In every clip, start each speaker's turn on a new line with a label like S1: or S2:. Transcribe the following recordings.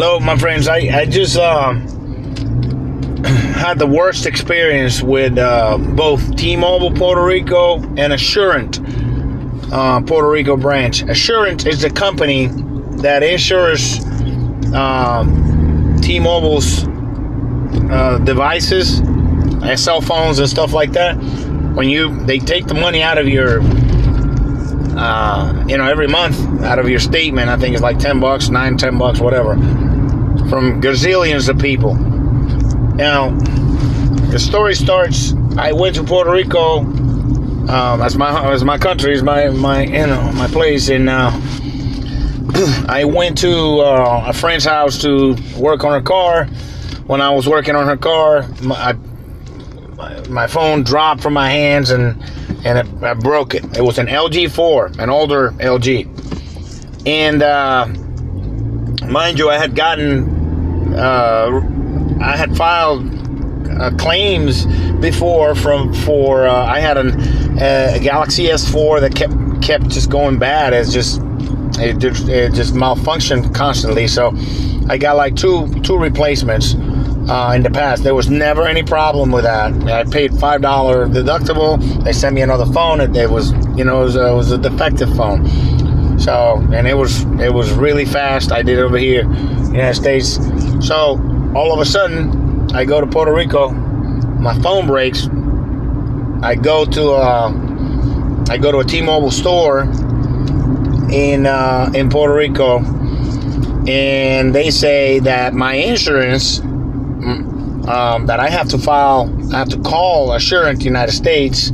S1: Hello, my friends. I just had the worst experience with both T-Mobile Puerto Rico and Assurant Puerto Rico branch. Assurant is the company that insures T-Mobile's devices, cell phones and stuff like that. When they take the money out of your every month out of your statement. I think it's like $10, $10, whatever, from gazillions of people. Now, the story starts. I went to Puerto Rico. That's my country, is my place, and I went to a friend's house to work on her car. When I was working on her car, my phone dropped from my hands and I broke it. It was an LG 4, an older LG. And mind you, I had filed claims before for I had a Galaxy S4 that kept just going bad. It just malfunctioned constantly. So I got like two replacements. In the past, there was never any problem with that. I paid $5 deductible. They sent me another phone. It was a defective phone. So, and it was really fast. I did it over here in the United States. So all of a sudden, I go to Puerto Rico. My phone breaks. I go to a T-Mobile store in Puerto Rico, and they say that my insurance. That I have to call Assurant United States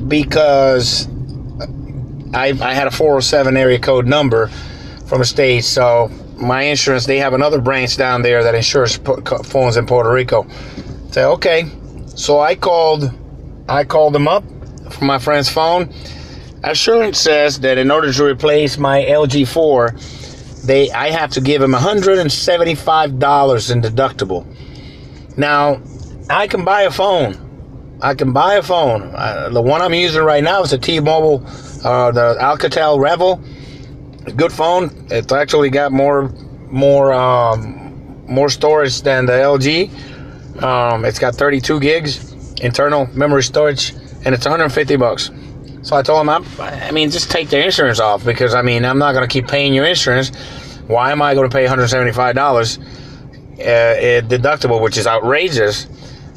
S1: because I had a 407 area code number from the States. So my insurance, they have another branch down there that insures phones in Puerto Rico. So okay, so I called them up from my friend's phone. Assurant says that in order to replace my LG 4, I have to give him $175 in deductible. Now, I can buy a phone. The one I'm using right now is a T-Mobile, the Alcatel Revel. A good phone. It's actually got more storage than the LG. It's got 32 gigs internal memory storage, and it's $150. So I told him, just take the insurance off, because I'm not going to keep paying your insurance. Why am I going to pay $175 deductible, which is outrageous?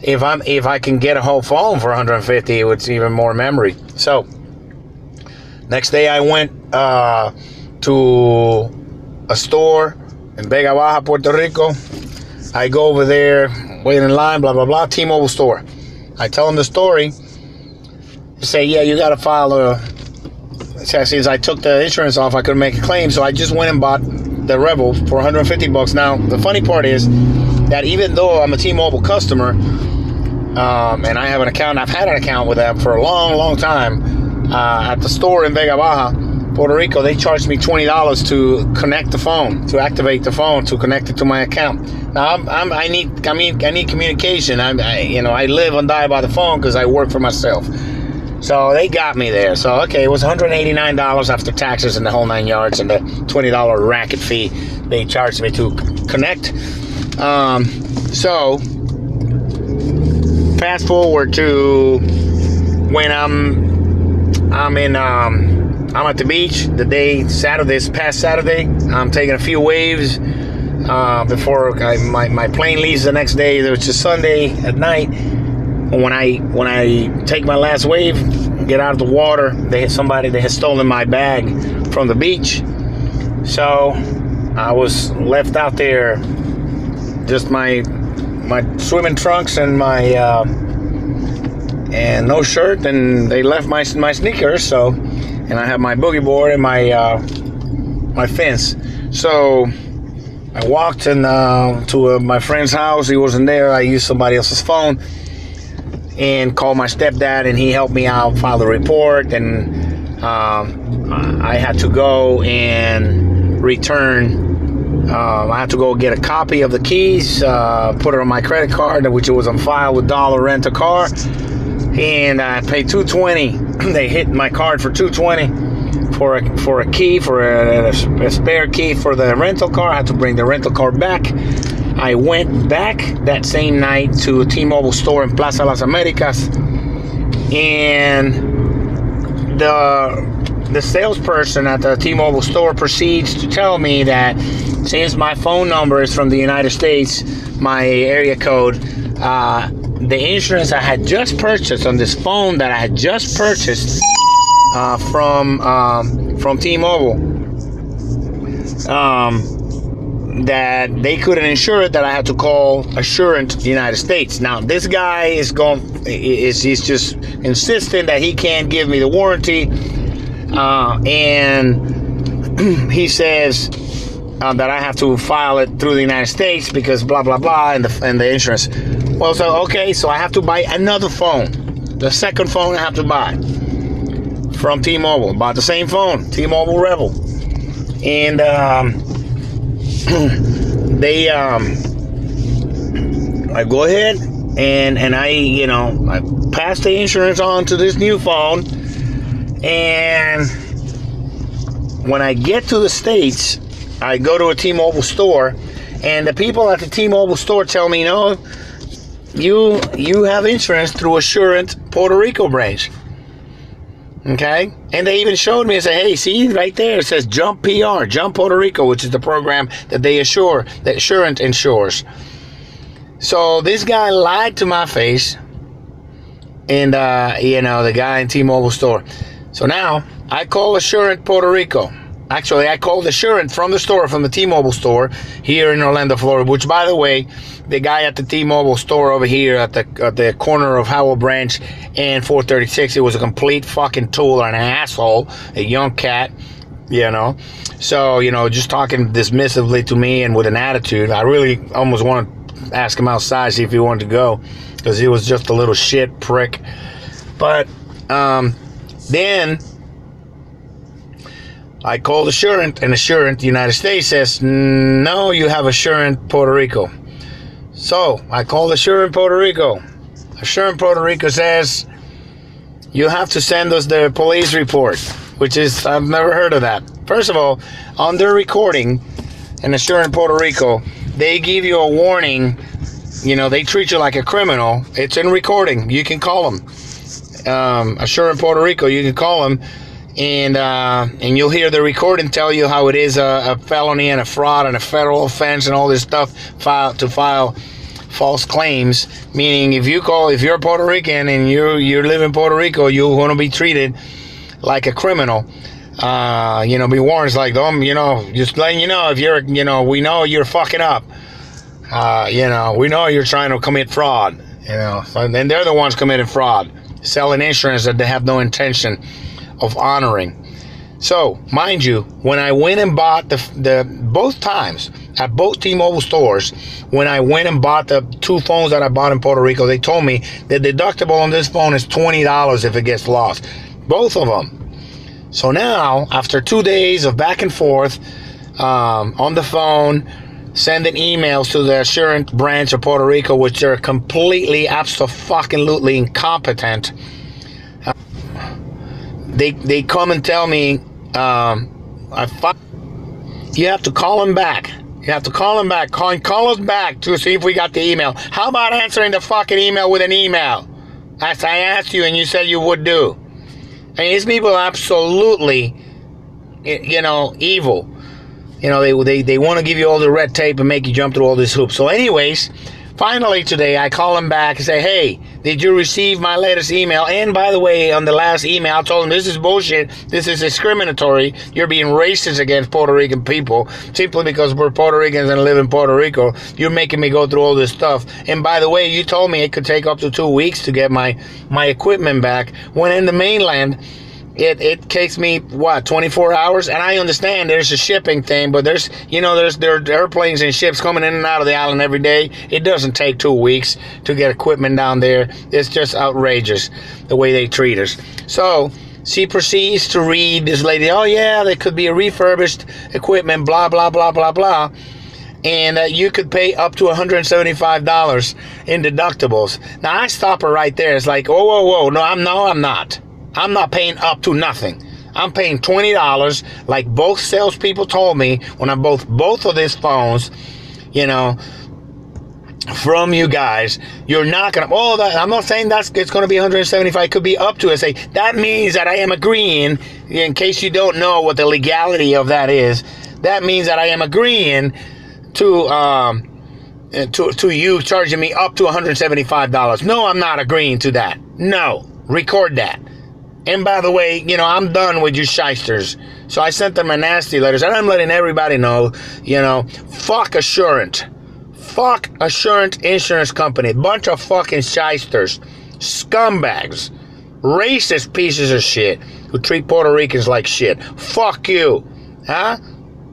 S1: If I can get a whole phone for $150, it's even more memory. So next day I went to a store in Vega Baja, Puerto Rico. I go over there, wait in line, blah blah blah. T-Mobile store. I tell them the story. Say, yeah, you got to file since I took the insurance off, I couldn't make a claim, so I just went and bought the Rebel for $150. Now, the funny part is that even though I'm a T-Mobile customer, and I have an account, I've had an account with them for a long, long time, at the store in Vega Baja, Puerto Rico, they charged me $20 to connect the phone, to activate the phone, to connect it to my account. Now, I need communication. I live and die by the phone because I work for myself. So they got me there. So, okay, it was $189 after taxes and the whole 9 yards, and the $20 racket fee they charged me to connect. So, fast forward to when I'm at the beach this past Saturday. I'm taking a few waves before my plane leaves the next day, which is Sunday at night. When I take my last wave, get out of the water, they had stolen my bag from the beach. So I was left out there, just my swimming trunks and my and no shirt, and they left my sneakers. So, and I have my boogie board and my fence. So I walked to my friend's house. He wasn't there. I used somebody else's phone and called my stepdad, and he helped me out, file the report, and I had to go and return. I had to go get a copy of the keys, put it on my credit card, which was on file with Dollar Rent a Car, and I paid $220. They hit my card for $220 for a key, for a spare key for the rental car. I had to bring the rental car back. I went back that same night to a T-Mobile store in Plaza Las Americas, and the salesperson at the T-Mobile store proceeds to tell me that since my phone number is from the United States, my area code, the insurance I had just purchased on this phone that I had just purchased from T-Mobile, that they couldn't insure it, that I had to call Assurant United States. Now this guy he's just insisting that he can't give me the warranty, and he says that I have to file it through the United States because blah blah blah, and the insurance. Well, so okay, so I have to buy another phone, the second phone I have to buy from T-Mobile. Bought the same phone, T-Mobile Rebel, and I go ahead and I pass the insurance on to this new phone, and when I get to the States, I go to a T-Mobile store, and the people at the T-Mobile store tell me, no, you have insurance through Assurant Puerto Rico branch. Okay, and they even showed me and said, hey, see right there, it says Jump PR, Jump Puerto Rico, which is the program that that Assurant insures. So this guy lied to my face, and the guy in T-Mobile store. So now I call Assurant Puerto Rico. Actually, I called Assurant from the store, from the T-Mobile store here in Orlando, Florida, which, by the way, the guy at the T-Mobile store over here at the corner of Howell Branch and 436, it was a complete fucking tool and an asshole, a young cat, So, just talking dismissively to me and with an attitude. I really almost want to ask him outside, see if he wanted to go, because he was just a little shit prick. But then I called Assurant, and Assurant United States says, no, you have Assurant Puerto Rico. So I called Assurant Puerto Rico. Assurant Puerto Rico says, you have to send us the police report, which is, I've never heard of that. First of all, on their recording in Assurant Puerto Rico, they give you a warning. They treat you like a criminal. It's in recording. You can call them. Assurant Puerto Rico, you can call them. And you'll hear the recording tell you how it is a felony and a fraud and a federal offense and all this stuff to file false claims. Meaning, if you're Puerto Rican and you live in Puerto Rico, you're going to be treated like a criminal. Be warned, like, just letting you know, if you're, we know you're fucking up. We know you're trying to commit fraud. And they're the ones committing fraud, selling insurance that they have no intention of honoring. So, mind you, when I went and bought the both times at both T-Mobile stores, when I went and bought the two phones that I bought in Puerto Rico, they told me the deductible on this phone is $20 if it gets lost. Both of them. So now, after 2 days of back and forth on the phone, sending emails to the Assurant branch of Puerto Rico, which are completely, absolutely incompetent. They come and tell me, you have to call them back. You have to call them back. Call us back to see if we got the email. How about answering the fucking email with an email? As I asked you and you said you would do. I mean, these people are absolutely, evil. They want to give you all the red tape and make you jump through all these hoops. So anyways, finally today, I call them back and say, hey, did you receive my latest email? And by the way, on the last email, I told them this is bullshit. This is discriminatory. You're being racist against Puerto Rican people simply because we're Puerto Ricans and live in Puerto Rico. You're making me go through all this stuff. And by the way, you told me it could take up to 2 weeks to get my equipment back. When in the mainland, it takes me, 24 hours? And I understand there's a shipping thing, but there are airplanes and ships coming in and out of the island every day. It doesn't take 2 weeks to get equipment down there. It's just outrageous the way they treat us. So she proceeds to read this lady, oh yeah, there could be a refurbished equipment, blah, blah, blah, blah, blah. And you could pay up to $175 in deductibles. Now I stop her right there. It's like, whoa, no, I'm not. I'm not paying up to nothing. I'm paying $20, like both salespeople told me when I both of these phones, you know, from you guys. You're not gonna. Oh, I'm not saying it's gonna be 175. It could be up to. I say that means that I am agreeing. In case you don't know what the legality of that is, that means that I am agreeing to you charging me up to $175. No, I'm not agreeing to that. No, record that. And by the way, you know, I'm done with you shysters. So I sent them a nasty letters, and I'm letting everybody know, you know, fuck Assurant. Fuck Assurant Insurance Company. Bunch of fucking shysters. Scumbags. Racist pieces of shit who treat Puerto Ricans like shit. Fuck you. Huh?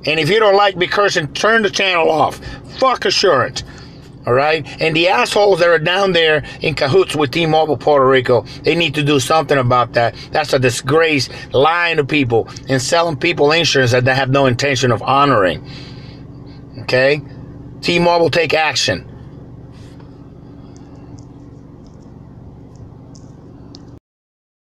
S1: And if you don't like me cursing, turn the channel off. Fuck Assurant. Alright? And the assholes that are down there in cahoots with T-Mobile Puerto Rico, they need to do something about that. That's a disgrace. Lying to people and selling people insurance that they have no intention of honoring. Okay? T-Mobile, take action.